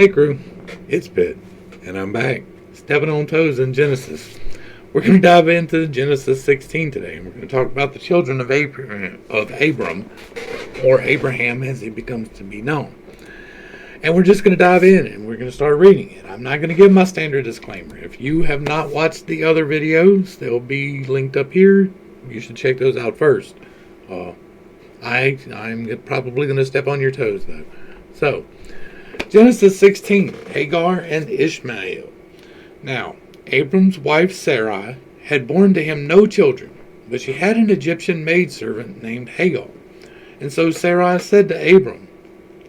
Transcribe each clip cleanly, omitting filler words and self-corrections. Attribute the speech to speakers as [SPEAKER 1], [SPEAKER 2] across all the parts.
[SPEAKER 1] Hey crew, it's Pitt, and I'm back, stepping on toes in Genesis. We're going to dive into Genesis 16 today, and we're going to talk about the children of Abram, or Abraham as he becomes to be known. And we're just going to dive in, and we're going to start reading it. I'm not going to give my standard disclaimer. If you have not watched the other videos, they'll be linked up here. You should check those out first. I'm probably going to step on your toes, though. So, Genesis 16, Hagar and Ishmael. Now, Abram's wife Sarai had borne to him no children, but she had an Egyptian maidservant named Hagar. And so Sarai said to Abram,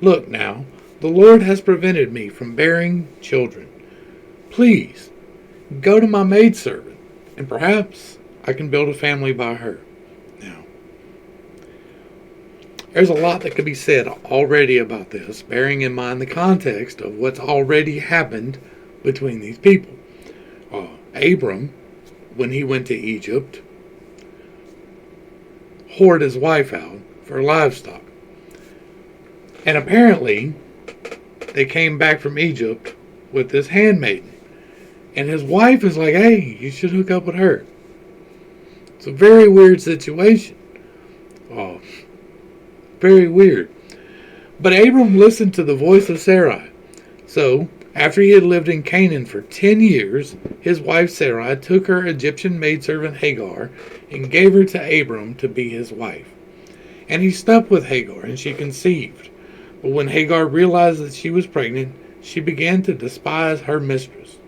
[SPEAKER 1] "Look now, the Lord has prevented me from bearing children. Please, go to my maidservant, and perhaps I can build a family by her." Now, there's a lot that could be said already about this, bearing in mind the context of what's already happened between these people. Abram, when he went to Egypt, whored his wife out for livestock. And apparently, they came back from Egypt with this handmaiden. And his wife is like, "Hey, you should hook up with her." It's a very weird situation. Very weird. But Abram listened to the voice of Sarai. So, after he had lived in Canaan for 10 years, his wife Sarai took her Egyptian maidservant Hagar and gave her to Abram to be his wife. And he slept with Hagar, and she conceived. But when Hagar realized that she was pregnant, she began to despise her mistress.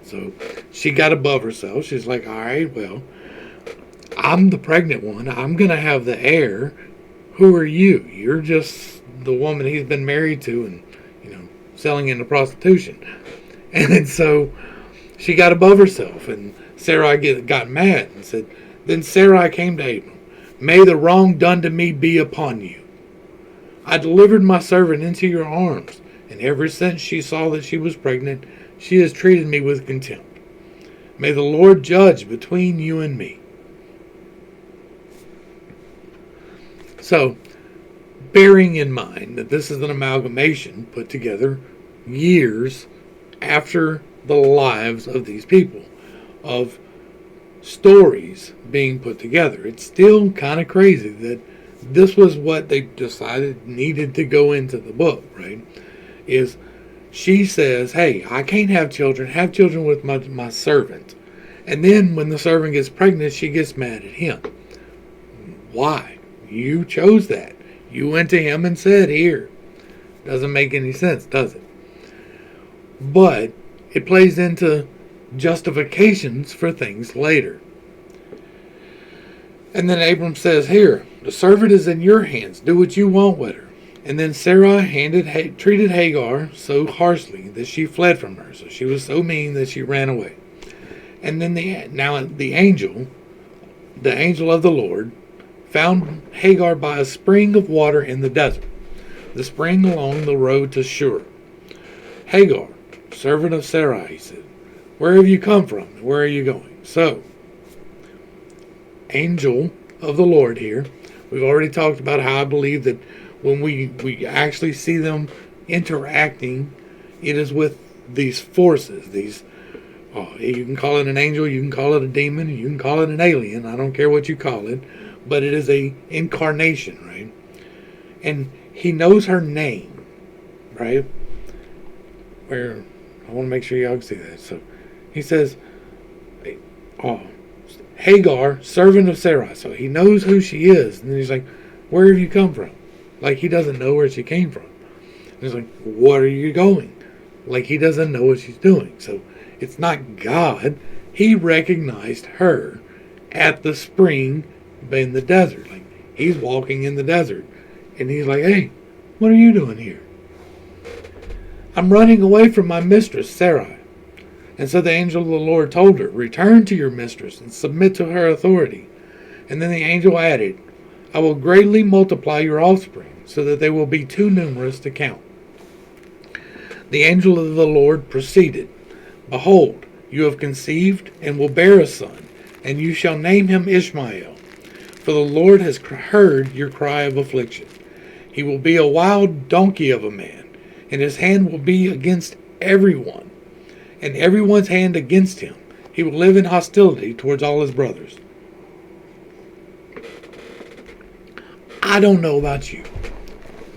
[SPEAKER 1] So, she got above herself. She's like, "All right, well, I'm the pregnant one. I'm going to have the heir. Who are you? You're just the woman he's been married to and, selling into prostitution." And so she got above herself, and Sarai got mad and said, "Then Sarai came to Abram, 'May the wrong done to me be upon you. I delivered my servant into your arms, and ever since she saw that she was pregnant, she has treated me with contempt. May the Lord judge between you and me.'" So, bearing in mind that this is an amalgamation put together years after the lives of these people, of stories being put together, it's still kind of crazy that this was what they decided needed to go into the book, right? Is she says, "Hey, I can't have children with my servant." And then when the servant gets pregnant, she gets mad at him. Why? You chose that. You went to him and said, "Here." Doesn't make any sense, does it? But it plays into justifications for things later. And then Abram says, "Here, the servant is in your hands. Do what you want with her." And then Sarah treated Hagar so harshly that she fled from her. So she was so mean that she ran away. And then the angel of the Lord, found Hagar by a spring of water in the desert, the spring along the road to Shur. "Hagar, servant of Sarai," he said, "where have you come from, and where are you going?" So, angel of the Lord here. We've already talked about how I believe that when we actually see them interacting, it is with these forces, you can call it an angel, you can call it a demon, you can call it an alien, I don't care what you call it, but it is a incarnation, right? And he knows her name, right? Where I want to make sure y'all can see that. So he says, "Hagar, servant of Sarai." So he knows who she is, and then he's like, "Where have you come from?" Like he doesn't know where she came from. And he's like, "What are you going?" Like he doesn't know what she's doing. So it's not God. He recognized her at the spring in the desert. Like he's walking in the desert, and he's like, "Hey, what are you doing here?" "I'm running away from my mistress Sarai." And so the angel of the Lord told her, "Return to your mistress and submit to her authority." And then the angel added, "I will greatly multiply your offspring, so that they will be too numerous to count." The angel of the Lord proceeded, "Behold, you have conceived and will bear a son, and you shall name him Ishmael. For the Lord has heard your cry of affliction. He will be a wild donkey of a man, and his hand will be against everyone, and everyone's hand against him. He will live in hostility towards all his brothers. I don't know about you,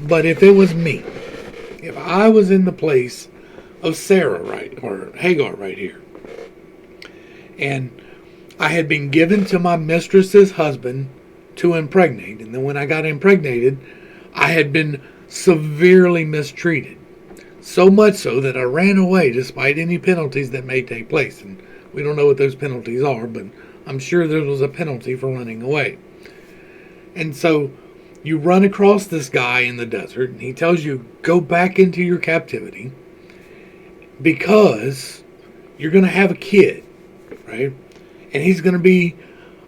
[SPEAKER 1] but if it was me, if I was in the place of Sarah, right, or Hagar right here, and I had been given to my mistress's husband to impregnate, and then when I got impregnated, I had been severely mistreated. So much so that I ran away despite any penalties that may take place. And we don't know what those penalties are, but I'm sure there was a penalty for running away. And so you run across this guy in the desert, and he tells you, go back into your captivity because you're going to have a kid, right? And he's going to be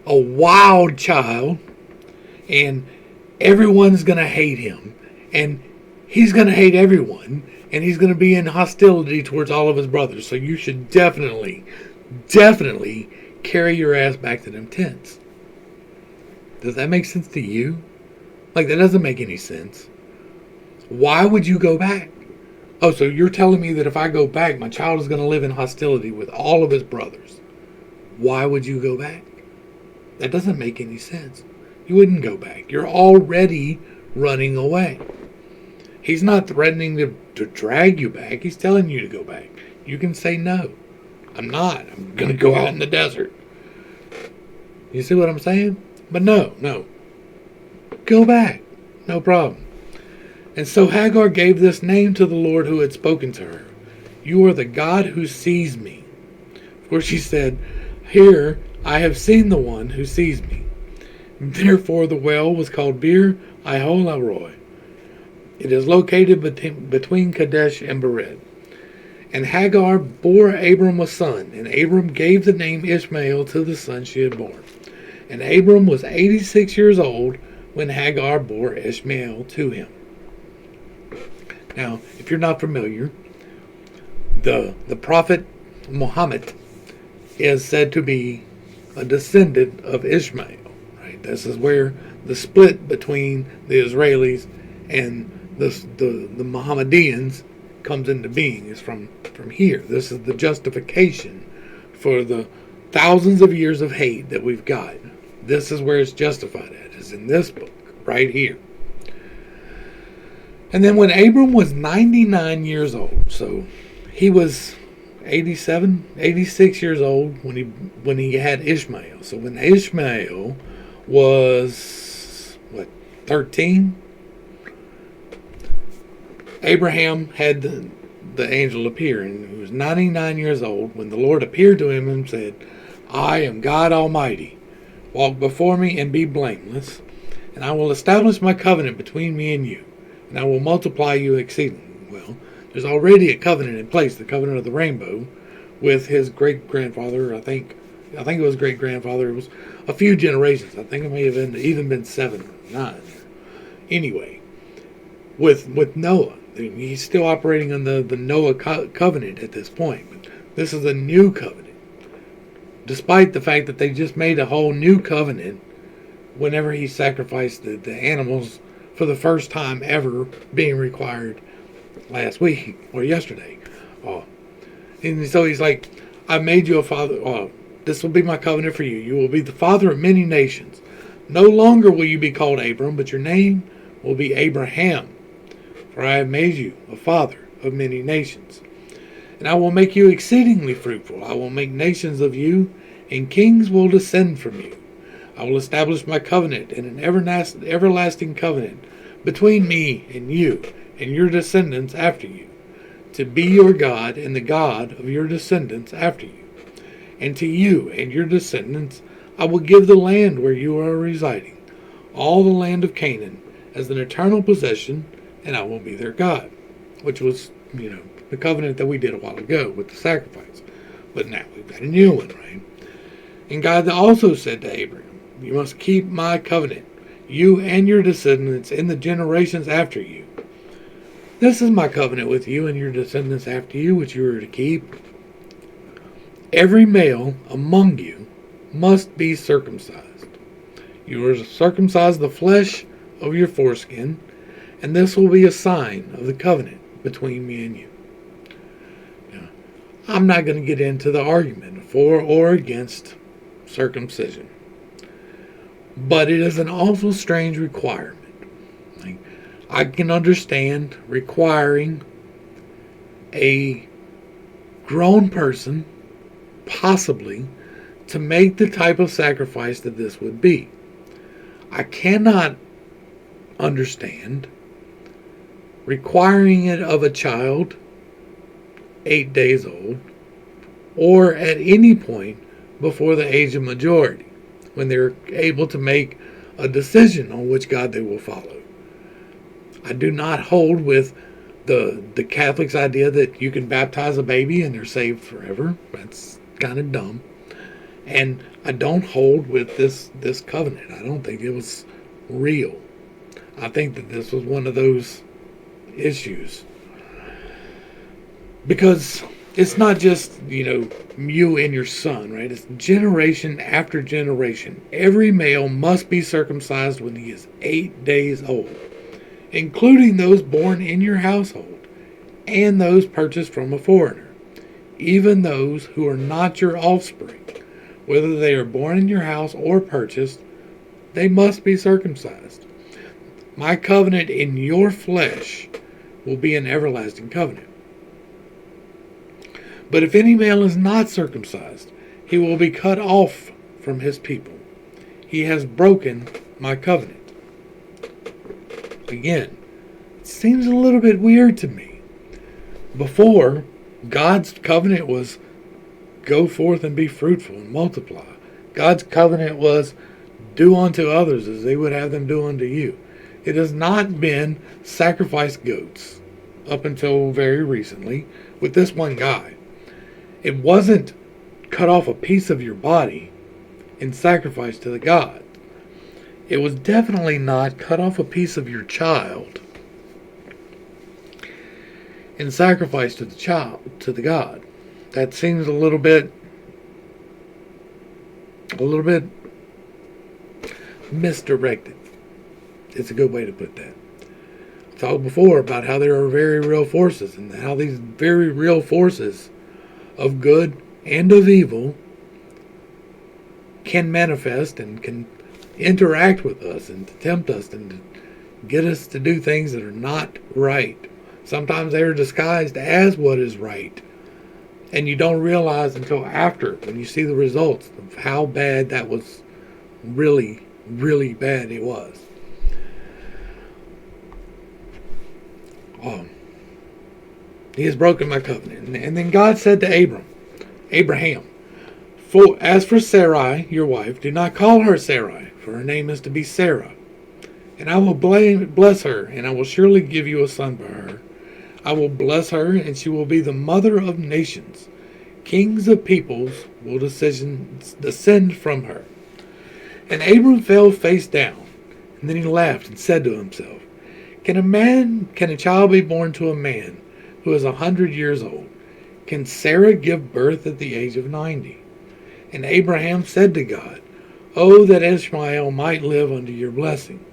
[SPEAKER 1] a wild child, and everyone's going to hate him, and he's going to hate everyone, and he's going to be in hostility towards all of his brothers. So you should definitely carry your ass back to them tents. Does that make sense to you? Like, that doesn't make any sense. Why would you go back? Oh, so you're telling me that if I go back, my child is going to live in hostility with all of his brothers. Why would you go back? That doesn't make any sense. You wouldn't go back. You're already running away. He's not threatening to drag you back. He's telling you to go back. You can say no. I'm not. I'm going to go out in the desert. You see what I'm saying? But no. Go back. No problem. And so Hagar gave this name to the Lord who had spoken to her. You are the God who sees me. For she said, here I have seen the one who sees me. Therefore the well was called Bir Ahol-Roi. It is located between Kadesh and Bered. And Hagar bore Abram a son, and Abram gave the name Ishmael to the son she had born. And Abram was 86 years old when Hagar bore Ishmael to him. Now, if you're not familiar, the prophet Muhammad is said to be a descendant of Ishmael. Right? This is where the split between the Israelis and the Mohammedans comes into being, is from here. This is the justification for the thousands of years of hate that we've got. This is where it's justified at, is in this book, right here. And then when Abram was 99 years old, so he was 86 years old when he had Ishmael. So when Ishmael was, 13? Abraham had the angel appear, and he was 99 years old when the Lord appeared to him and said, I am God Almighty. Walk before me and be blameless, and I will establish my covenant between me and you, and I will multiply you exceedingly. Well, there's already a covenant in place, the covenant of the rainbow, with his great-grandfather. I think it was great-grandfather. It was a few generations. I think it may have even been 7 or 9. Anyway, with Noah. He's still operating on the Noah covenant at this point. But this is a new covenant. Despite the fact that they just made a whole new covenant whenever he sacrificed the animals for the first time ever being required last week or yesterday. And so he's like, I made you a father. This will be my covenant for you. You will be the father of many nations. No longer will you be called Abram, but your name will be Abraham. For I have made you a father of many nations. And I will make you exceedingly fruitful. I will make nations of you, and kings will descend from you. I will establish my covenant and an everlasting covenant between me and you and your descendants after you, to be your God and the God of your descendants after you. And to you and your descendants I will give the land where you are residing, all the land of Canaan, as an eternal possession, and I will be their God. Which was, the covenant that we did a while ago with the sacrifice. But now we've got a new one, right? And God also said to Abraham, you must keep my covenant, you and your descendants in the generations after you. This is my covenant with you and your descendants after you, which you are to keep. Every male among you must be circumcised. You are to circumcise the flesh of your foreskin, and this will be a sign of the covenant between me and you. Now, I'm not going to get into the argument for or against circumcision, but it is an awful strange requirement. Like, I can understand requiring a grown person, possibly, to make the type of sacrifice that this would be. I cannot understand requiring it of a child 8 days old or at any point before the age of majority, when they're able to make a decision on which God they will follow. I do not hold with the Catholics' idea that you can baptize a baby and they're saved forever. That's kind of dumb. And I don't hold with this covenant. I don't think it was real. I think that this was one of those issues. Because it's not just, you and your son, right? It's generation after generation. Every male must be circumcised when he is 8 days old, including those born in your household and those purchased from a foreigner, even those who are not your offspring. Whether they are born in your house or purchased, they must be circumcised. My covenant in your flesh will be an everlasting covenant. But if any male is not circumcised, he will be cut off from his people. He has broken my covenant. Again, it seems a little bit weird to me. Before, God's covenant was go forth and be fruitful and multiply. God's covenant was do unto others as they would have them do unto you. It has not been sacrifice goats up until very recently with this one guy. It wasn't cut off a piece of your body in sacrifice to the God. It was definitely not cut off a piece of your child in sacrifice to the God. That seems a little bit misdirected. It's a good way to put that. I talked before about how there are very real forces, and how these very real forces of good and of evil can manifest and can interact with us and to tempt us and to get us to do things that are not right. Sometimes they are disguised as what is right, and you don't realize until after, when you see the results of how bad that was. Really, really bad it was. He has broken my covenant. And then God said to Abraham, as for Sarai, your wife, do not call her Sarai, for her name is to be Sarah. And I will bless her, and I will surely give you a son by her. I will bless her, and she will be the mother of nations. Kings of peoples will descend from her. And Abram fell face down, and then he laughed and said to himself, Can a child be born to a man who is 100 years old? Can Sarah give birth at the age of 90? And Abraham said to God, Oh, that Ishmael might live under your blessing.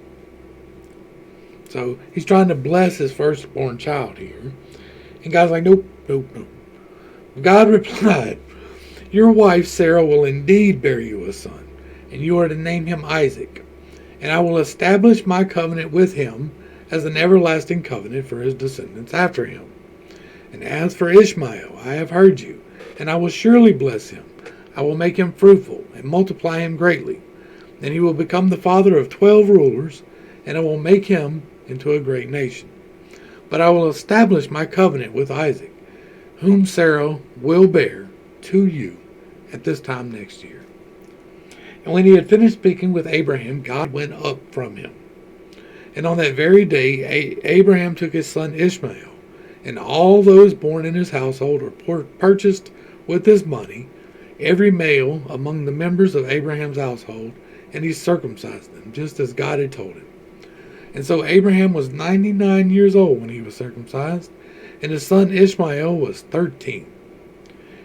[SPEAKER 1] So he's trying to bless his firstborn child here. And God's like, nope. God replied, Your wife Sarah will indeed bear you a son, and you are to name him Isaac. And I will establish my covenant with him as an everlasting covenant for his descendants after him. And as for Ishmael, I have heard you, and I will surely bless him. I will make him fruitful and multiply him greatly. And he will become the father of 12 rulers, and I will make him into a great nation. But I will establish my covenant with Isaac, whom Sarah will bear to you at this time next year. And when he had finished speaking with Abraham, God went up from him. And on that very day, Abraham took his son Ishmael, and all those born in his household were purchased with his money, every male among the members of Abraham's household, and he circumcised them, just as God had told him. And so Abraham was 99 years old when he was circumcised, and his son Ishmael was 13.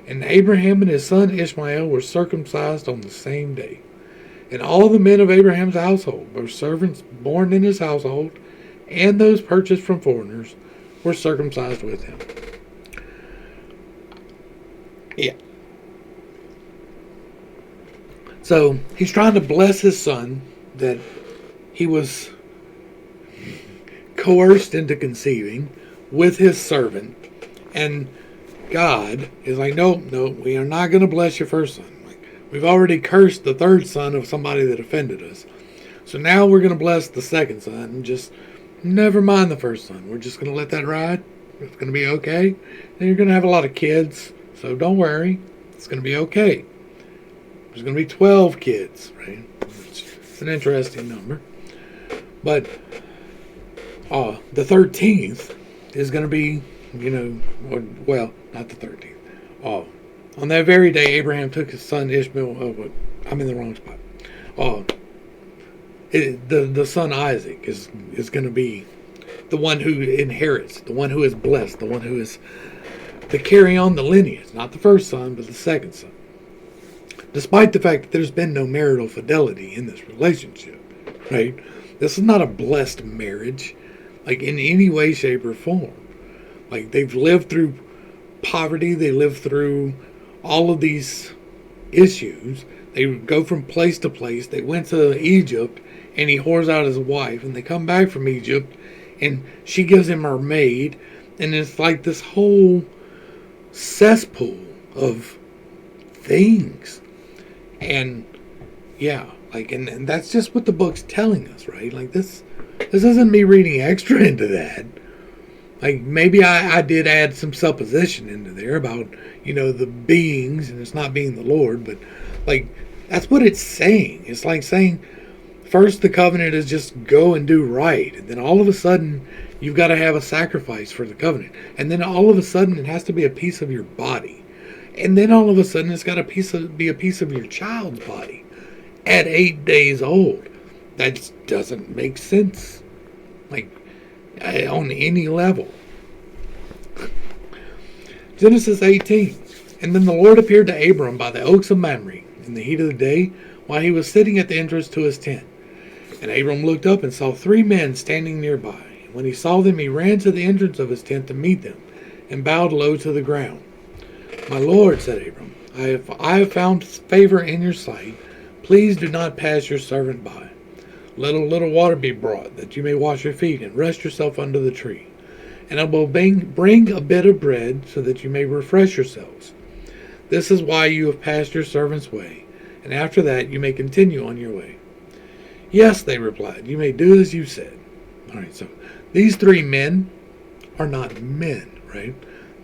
[SPEAKER 1] And Abraham and his son Ishmael were circumcised on the same day. And all the men of Abraham's household, both servants born in his household and those purchased from foreigners, were circumcised with him. Yeah. So he's trying to bless his son that he was coerced into conceiving with his servant. And God is like, no, we are not going to bless your first son. Like, we've already cursed the third son of somebody that offended us. So now we're going to bless the second son and just never mind the first son. We're just going to let that ride. It's going to be okay. And you're going to have a lot of kids. So don't worry. It's going to be okay. There's going to be 12 kids, right? It's an interesting number. But the 13th is going to be, well, not the 13th. On that very day, Abraham took his son Ishmael. I'm in the wrong spot. The son Isaac is going to be the one who inherits, the one who is blessed, the one who is to carry on the lineage. Not the first son, but the second son. Despite the fact that there's been no marital fidelity in this relationship, right? This is not a blessed marriage, like in any way, shape, or form. Like they've lived through poverty, they lived through all of these issues. They go from place to place. They went to Egypt, and he whores out his wife, and they come back from Egypt, and she gives him her maid, and it's like this whole cesspool of things. And yeah, like, and that's just what the book's telling us, right? Like this isn't me reading extra into that. Like maybe I did add some supposition into there about, the beings, and it's not being the Lord, but like that's what it's saying. It's like saying first the covenant is just go and do right, and then all of a sudden you've got to have a sacrifice for the covenant, and then all of a sudden it has to be a piece of your body, and then all of a sudden it's got to be a piece of your child's body at 8 days old. That just doesn't make sense, like on any level. Genesis 18. And then the Lord appeared to Abram by the oaks of Mamre in the heat of the day, while he was sitting at the entrance to his tent. And Abram looked up and saw 3 men standing nearby. And when he saw them, he ran to the entrance of his tent to meet them, and bowed low to the ground. My Lord, said Abram, I have found favor in your sight. Please do not pass your servant by. Let a little water be brought, that you may wash your feet, and rest yourself under the tree. And I will bring a bit of bread, so that you may refresh yourselves. This is why you have passed your servant's way, and after that you may continue on your way. Yes, they replied, you may do as you said. All right, so these 3 men are not men, right?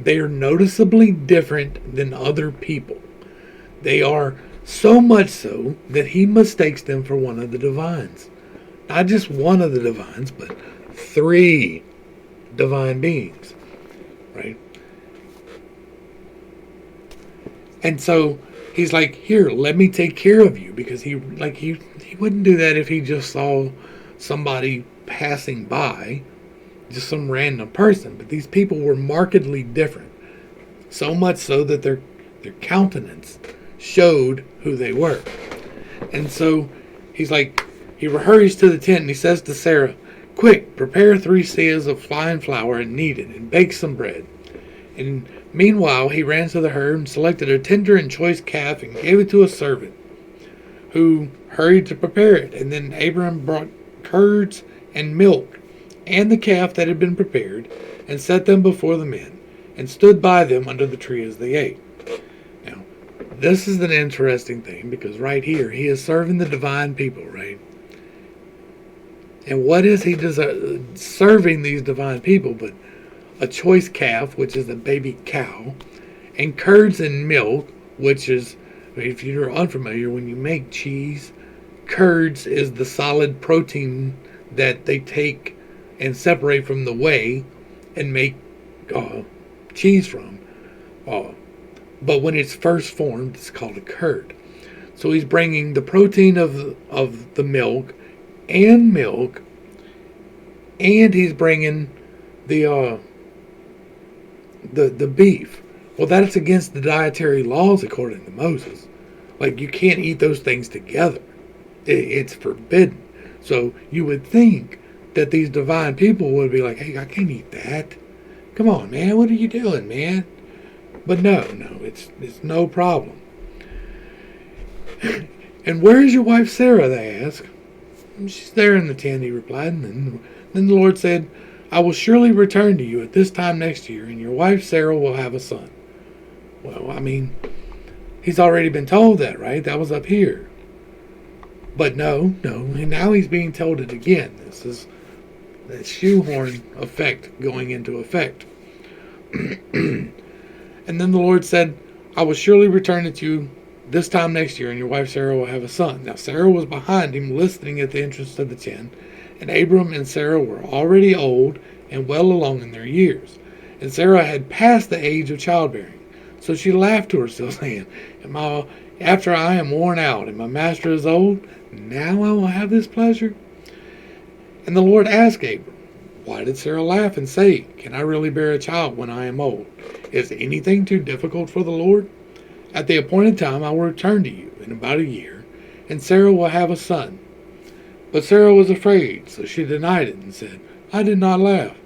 [SPEAKER 1] They are noticeably different than other people. They are so much so that he mistakes them for one of the divines. Not just one of the divines, but 3 divine beings, right? And so he's like, here, let me take care of you, because he wouldn't do that if he just saw somebody passing by, just some random person. But these people were markedly different, so much so that their countenance showed who they were. And so he's like, he hurries to the tent and he says to Sarah, quick, prepare 3 seahs of fine flour and knead it, and bake some bread. And meanwhile he ran to the herd and selected a tender and choice calf and gave it to a servant, who hurried to prepare it. And then Abraham brought curds and milk and the calf that had been prepared, and set them before the men, and stood by them under the tree as they ate. Now, this is an interesting thing, because right here he is serving the divine people, right? And what is he serving these divine people but a choice calf, which is a baby cow, and curds and milk, which is, if you're unfamiliar, when you make cheese, curds is the solid protein that they take and separate from the whey and make cheese from. But when it's first formed, it's called a curd. So he's bringing the protein of the milk, and he's bringing the beef. Well, that's against the dietary laws according to Moses. Like, you can't eat those things together. It's forbidden. So you would think that these divine people would be like, hey, I can't eat that. Come on, man, what are you doing, man? But no, it's no problem. And where is your wife Sarah, they asked. She's there in the tent, he replied. And then the Lord said, I will surely return to you at this time next year, and your wife Sarah will have a son. Well, I mean, he's already been told that, right? That was up here. But no, and now he's being told it again. This is the shoehorn effect going into effect. And then the Lord said, I will surely return it to you this time next year, and your wife Sarah will have a son. Now Sarah was behind him, listening at the entrance of the tent, and Abram and Sarah were already old and well along in their years. And Sarah had passed the age of childbearing. So she laughed to herself, saying, after I am worn out and my master is old, now I will have this pleasure. And the Lord asked Abram, why did Sarah laugh and say, can I really bear a child when I am old? Is anything too difficult for the Lord? At the appointed time I will return to you in about a year, and Sarah will have a son. But Sarah was afraid, so she denied it and said, I did not laugh.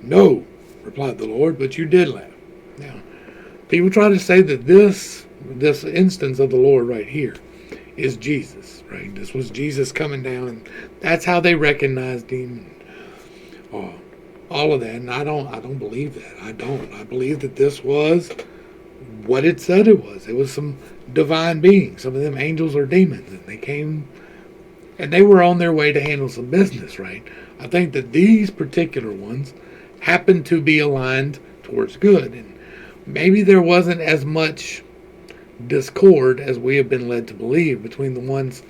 [SPEAKER 1] No, replied the Lord, but you did laugh. Now, people try to say that this instance of the Lord right here is Jesus, right? This was Jesus coming down, and that's how they recognized him. All of that, and I don't believe that. I don't. I believe that this was what it said it was. It was some divine being, some of them angels or demons, and they came, and they were on their way to handle some business, right? I think that these particular ones happened to be aligned towards good, and maybe there wasn't as much discord as we have been led to believe between the ones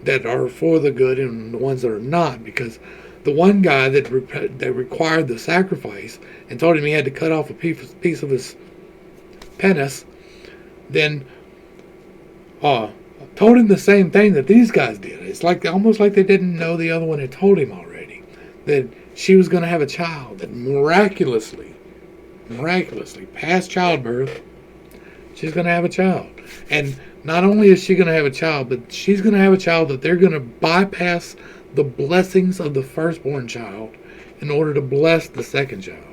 [SPEAKER 1] that are for the good and the ones that are not, because the one guy that required the sacrifice and told him he had to cut off a piece of his penis, then told him the same thing that these guys did. It's like almost like they didn't know the other one had told him already, that she was going to have a child, that miraculously, past childbirth, she's going to have a child. And not only is she going to have a child, but she's going to have a child that they're going to bypass the blessings of the firstborn child in order to bless the second child.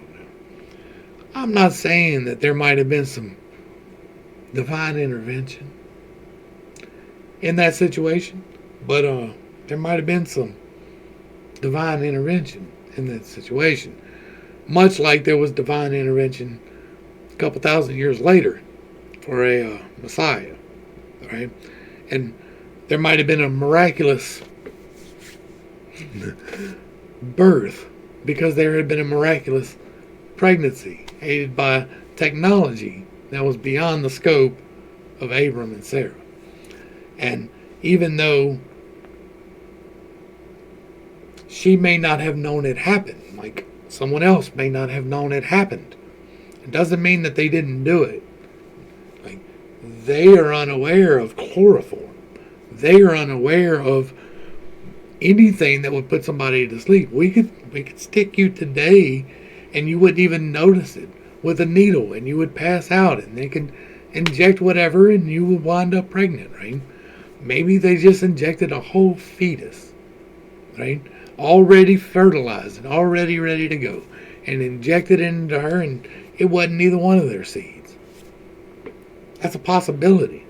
[SPEAKER 1] I'm not saying that there might have been some divine intervention in that situation, but there might have been some divine intervention in that situation, much like there was divine intervention a couple thousand years later for a Messiah, right? And there might have been a miraculous birth because there had been a miraculous pregnancy aided by technology that was beyond the scope of Abram and Sarah. And even though she may not have known it happened, like someone else may not have known it happened, it doesn't mean that they didn't do it. Like, they are unaware of chloroform. They are unaware of anything that would put somebody to sleep. We could stick you today and you wouldn't even notice it with a needle, and you would pass out, and they could inject whatever and you would wind up pregnant, right? Maybe they just injected a whole fetus, right? Already fertilized and already ready to go, and injected it into her, and it wasn't either one of their seeds. That's a possibility.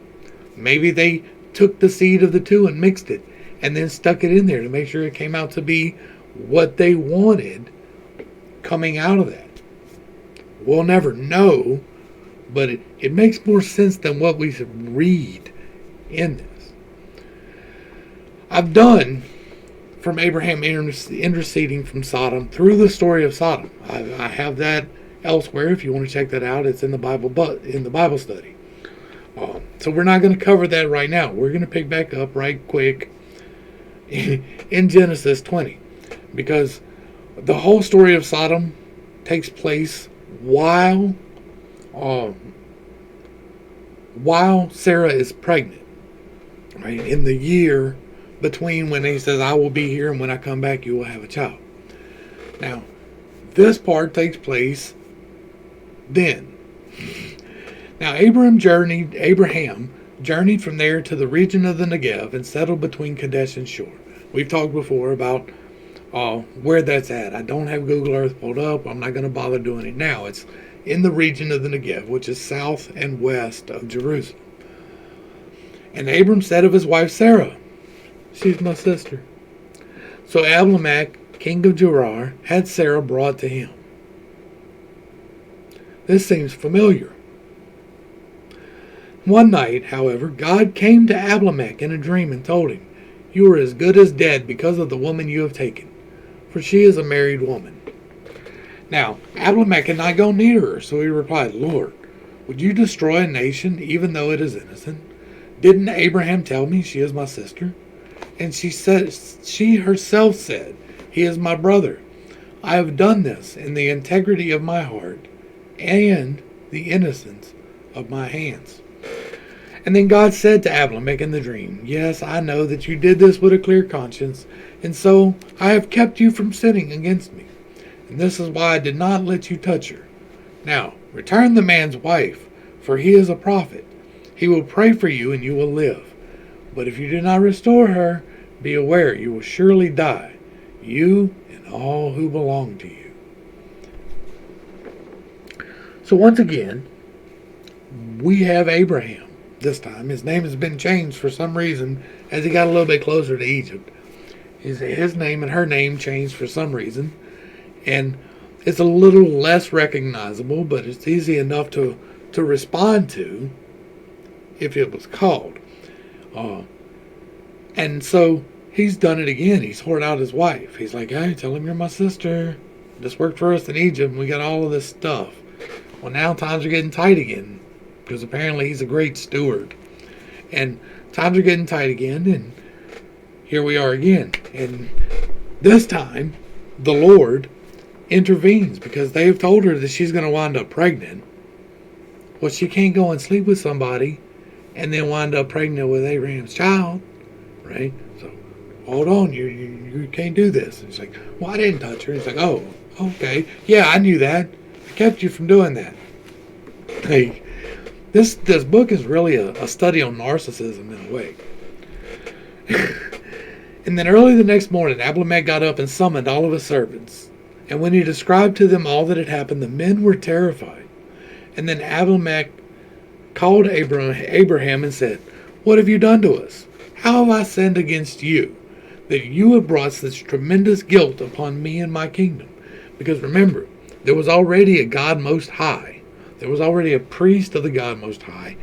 [SPEAKER 1] Maybe they took the seed of the two and mixed it and then stuck it in there to make sure it came out to be what they wanted coming out of that. We'll never know, but it makes more sense than what we read in this. I've done from Abraham interceding from Sodom through the story of Sodom. I have that elsewhere. If you want to check that out, it's in the Bible, but in the Bible study. So we're not going to cover that right now. We're going to pick back up right quick in Genesis 20, because the whole story of Sodom takes place while Sarah is pregnant, right? In the year between when he says, I will be here, and when I come back, you will have a child. Now, this part takes place then. Now, Abraham journeyed from there to the region of the Negev and settled between Kadesh and Shur. We've talked before about where that's at. I don't have Google Earth pulled up. I'm not going to bother doing it now. It's in the region of the Negev, which is south and west of Jerusalem. And Abram said of his wife Sarah, she's my sister. So Abimelech, king of Gerar, had Sarah brought to him. This seems familiar. One night, however, God came to Abimelech in a dream and told him, "You are as good as dead because of the woman you have taken, for she is a married woman." Now, Abimelech had not gone near her, so he replied, "Lord, would you destroy a nation even though it is innocent? Didn't Abraham tell me she is my sister?" And she herself said, "He is my brother. I have done this in the integrity of my heart and the innocence of my hands." And then God said to Abimelech in the dream, "Yes, I know that you did this with a clear conscience, and so I have kept you from sinning against me. And this is why I did not let you touch her. Now, return the man's wife, for he is a prophet. He will pray for you and you will live. But if you do not restore her, be aware you will surely die, you and all who belong to you." So once again, we have Abraham. This time, his name has been changed for some reason as he got a little bit closer to Egypt. His name and her name changed for some reason. And it's a little less recognizable, but it's easy enough to respond to if it was called. And so he's done it again. He's whored out his wife. He's like, "Hey, tell him you're my sister. This worked for us in Egypt, and we got all of this stuff." Well, now times are getting tight again, because apparently he's a great steward. And times are getting tight again, and here we are again. And this time, the Lord intervenes, because they have told her that she's going to wind up pregnant. Well, she can't go and sleep with somebody and then wind up pregnant with Abraham's child, right? So, hold on, you can't do this. And she's like, "Well, I didn't touch her." And he's like, "Oh, okay. Yeah, I knew that. I kept you from doing that." Hey, this book is really a study on narcissism in a way. And then early the next morning, Abimelech got up and summoned all of his servants. And when he described to them all that had happened, the men were terrified. And then Abimelech called Abraham and said, "What have you done to us? How have I sinned against you, that you have brought such tremendous guilt upon me and my kingdom?" Because remember, there was already a God Most High. There was already a priest of the God Most High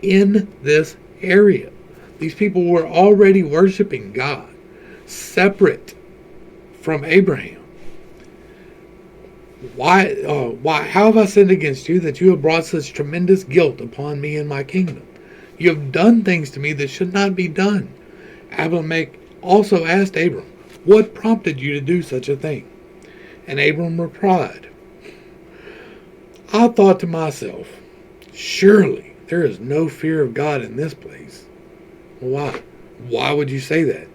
[SPEAKER 1] in this area. These people were already worshiping God, separate from Abraham. Why? How have I sinned against you that you have brought such tremendous guilt upon me and my kingdom? You have done things to me that should not be done. Abimelech also asked Abram, "What prompted you to do such a thing?" And Abram replied, "I thought to myself, surely there is no fear of God in this place." Why? Why would you say that?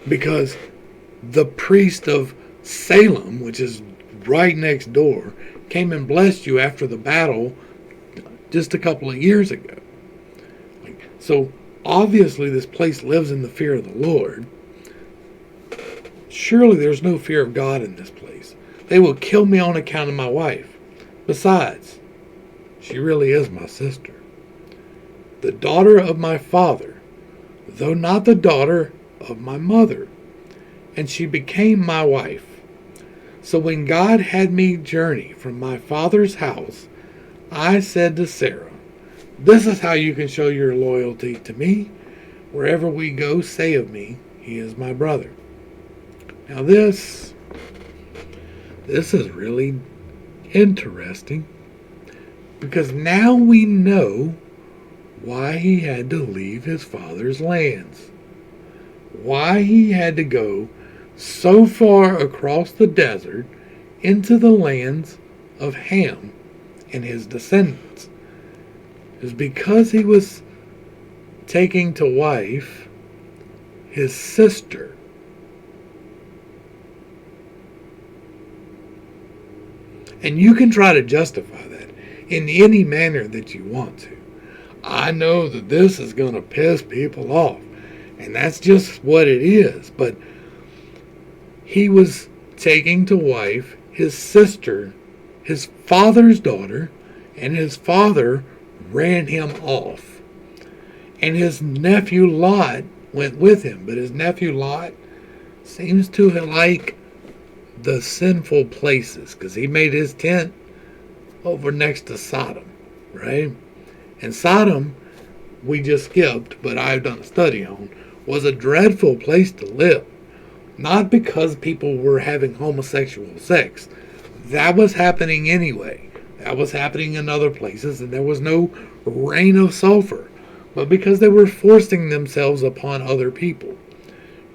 [SPEAKER 1] Because the priest of Salem, which is right next door, came and blessed you after the battle just a couple of years ago. So obviously this place lives in the fear of the Lord. Surely there's no fear of God in this place. They will kill me on account of my wife. Besides, she really is my sister, the daughter of my father, though not the daughter of my mother, and she became my wife. So when God had me journey from my father's house, I said to Sarah, "This is how you can show your loyalty to me. Wherever we go, say of me, he is my brother." Now this is really interesting, because now we know why he had to leave his father's lands, why he had to go so far across the desert into the lands of Ham and his descendants. It was because he was taking to wife his sister. And you can try to justify that in any manner that you want to. I know that this is going to piss people off, and that's just what it is. But he was taking to wife his sister, his father's daughter, and his father ran him off. And his nephew Lot went with him, but his nephew Lot seems to like the sinful places because he made his tent over next to Sodom, right? And Sodom, we just skipped, but I've done a study on, was a dreadful place to live. Not because people were having homosexual sex. That was happening anyway. That was happening in other places, and there was no rain of sulfur. But because they were forcing themselves upon other people,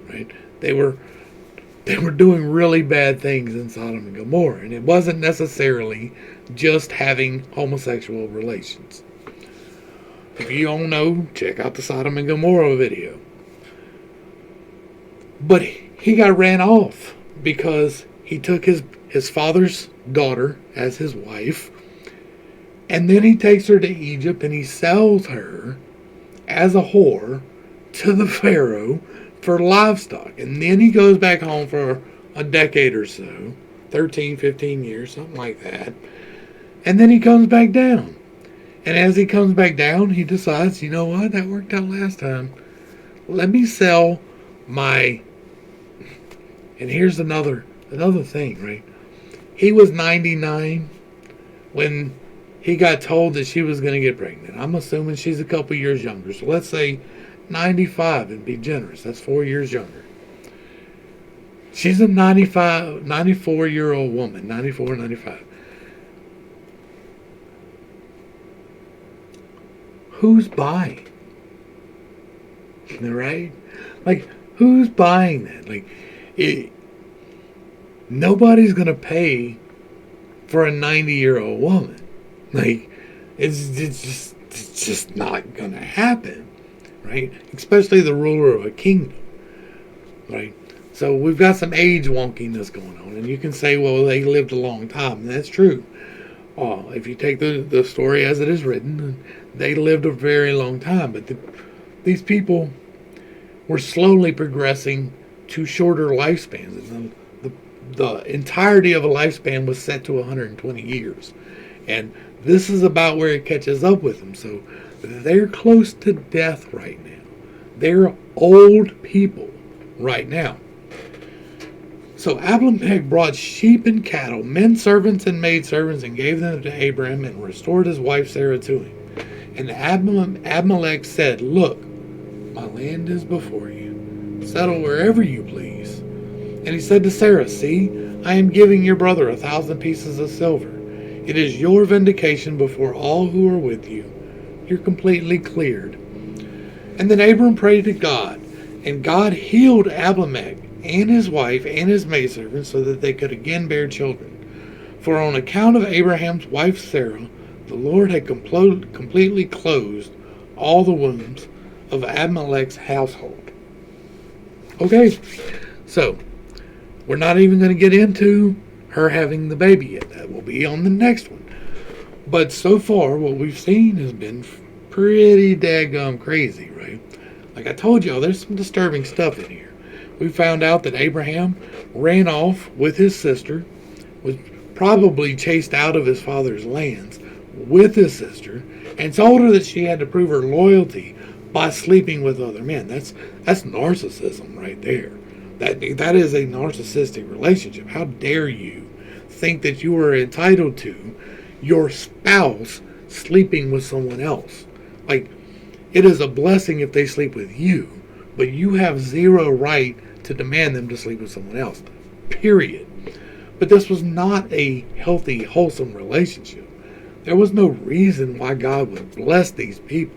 [SPEAKER 1] right? They were doing really bad things in Sodom and Gomorrah, and it wasn't necessarily just having homosexual relations. If you don't know, check out the Sodom and Gomorrah video. But he got ran off because he took his father's daughter as his wife, and then he takes her to Egypt and he sells her as a whore to the Pharaoh for livestock. And then he goes back home for a decade or so, 13, 15 years, something like that. And then he comes back down. And as he comes back down, he decides, you know what, that worked out last time. Let me sell my... And here's another thing, right? He was 99 when he got told that she was going to get pregnant. I'm assuming she's a couple years younger. So let's say 95 and be generous. That's 4 years younger. She's a 94-year-old woman. 94, 95. Who's buying? Right? Like, who's buying that? Like, nobody's going to pay for a 90-year-old woman. Like, it's just not going to happen, right? Especially the ruler of a kingdom, right? So we've got some age wonkiness going on, and you can say, well, they lived a long time, and that's true. If you take the story as it is written, they lived a very long time, but these people were slowly progressing to shorter lifespans. And the entirety of a lifespan was set to 120 years. And this is about where it catches up with them. So they're close to death right now. They're old people right now. So Abimelech brought sheep and cattle, men servants and maidservants, and gave them to Abraham, and restored his wife Sarah to him. And Abimelech said, look, my land is before you. Settle wherever you please. And he said to Sarah, see, I am giving your brother 1,000 pieces of silver. It is your vindication before all who are with you. You're completely cleared. And then Abram prayed to God, and God healed Abimelech and his wife and his maidservants so that they could again bear children. For on account of Abraham's wife Sarah, the Lord had completely closed all the wombs of Abimelech's household. Okay, so we're not even going to get into her having the baby yet. That will be on the next one. But so far, what we've seen has been pretty daggum crazy, right? Like I told y'all, there's some disturbing stuff in here. We found out that Abraham ran off with his sister, was probably chased out of his father's lands with his sister, and told her that she had to prove her loyalty by sleeping with other men. That's narcissism right there. That is a narcissistic relationship. How dare you think that you are entitled to your spouse sleeping with someone else? Like, it is a blessing if they sleep with you, but you have zero right to demand them to sleep with someone else. Period. But this was not a healthy, wholesome relationship. There was no reason why God would bless these people.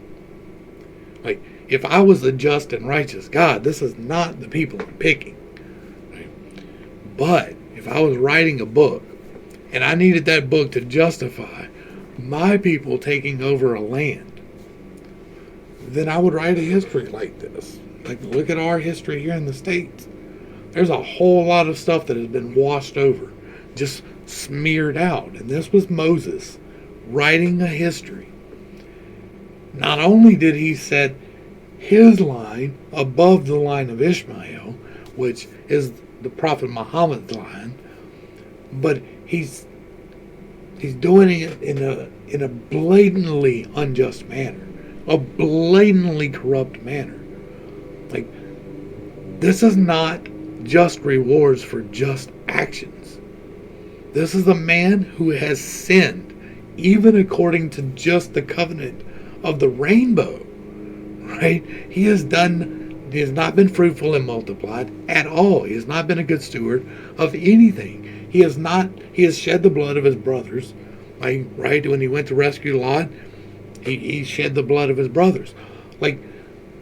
[SPEAKER 1] Like, if I was a just and righteous God, this is not the people I'm picking. Right? But if I was writing a book and I needed that book to justify my people taking over a land, then I would write a history like this. Like, look at our history here in the States. There's a whole lot of stuff that has been washed over, just smeared out. And this was Moses writing a history. Not only did he set his line above the line of Ishmael, which is the Prophet Muhammad's line, but he's doing it in a blatantly unjust manner, a blatantly corrupt manner. Like, this is not just rewards for just actions. This is a man who has sinned, even according to just the covenant of the rainbow, right? He has not been fruitful and multiplied at all. He has not been a good steward of anything. He has shed the blood of his brothers, like, right? When he went to rescue Lot, he shed the blood of his brothers. Like,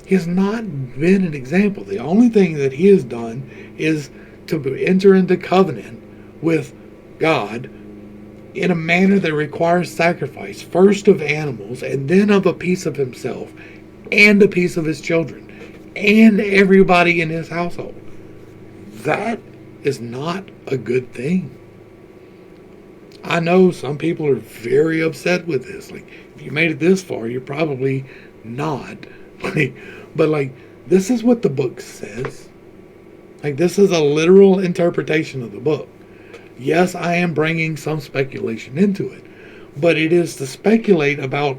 [SPEAKER 1] he has not been an example. The only thing that he has done is to enter into covenant with God in a manner that requires sacrifice, first of animals, and then of a piece of himself, and a piece of his children, and everybody in his household. That is not a good thing. I know some people are very upset with this. Like, if you made it this far, you're probably not. But this is what the book says. Like, this is a literal interpretation of the book. Yes, I am bringing some speculation into it, but it is to speculate about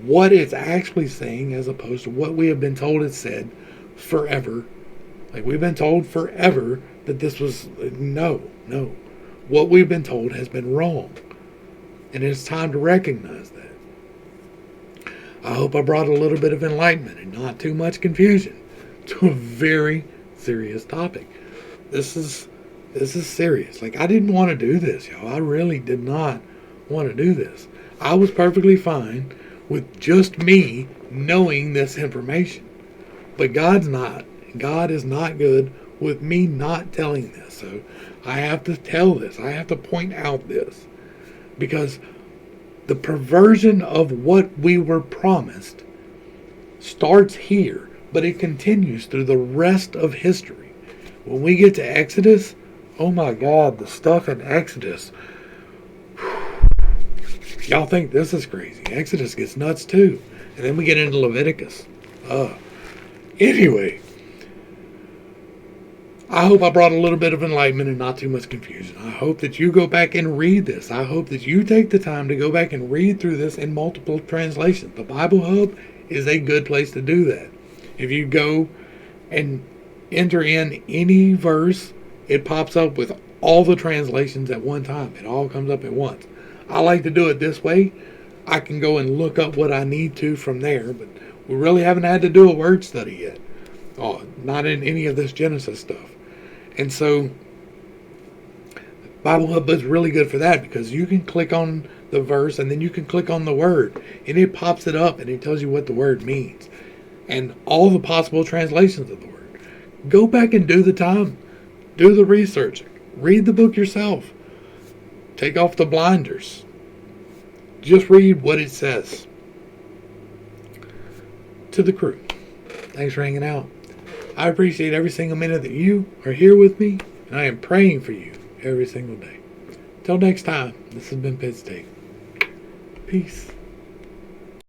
[SPEAKER 1] what it's actually saying as opposed to what we have been told it said forever. Like, we've been told forever that this was, no. What we've been told has been wrong. And it's time to recognize that. I hope I brought a little bit of enlightenment and not too much confusion to a very serious topic. This is serious. Like, I didn't want to do this, y'all. I really did not want to do this. I was perfectly fine with just me knowing this information. But God's not. God is not good with me not telling this. So I have to tell this. I have to point out this. Because the perversion of what we were promised starts here, but it continues through the rest of history. When we get to Exodus, oh my God, the stuff in Exodus. Y'all think this is crazy. Exodus gets nuts too. And then we get into Leviticus. Anyway, I hope I brought a little bit of enlightenment and not too much confusion. I hope that you go back and read this. I hope that you take the time to go back and read through this in multiple translations. The Bible Hub is a good place to do that. If you go and enter in any verse, it pops up with all the translations at one time. It all comes up at once. I like to do it this way. I can go and look up what I need to from there, but we really haven't had to do a word study yet. Not in any of this Genesis stuff. And so Bible Hub is really good for that, because you can click on the verse and then you can click on the word and it pops it up and it tells you what the word means and all the possible translations of the word. Go back and do the time. Do the research. Read the book yourself. Take off the blinders. Just read what it says. To the crew, thanks for hanging out. I appreciate every single minute that you are here with me, and I am praying for you every single day. Till next time, this has been Pittstake. Peace.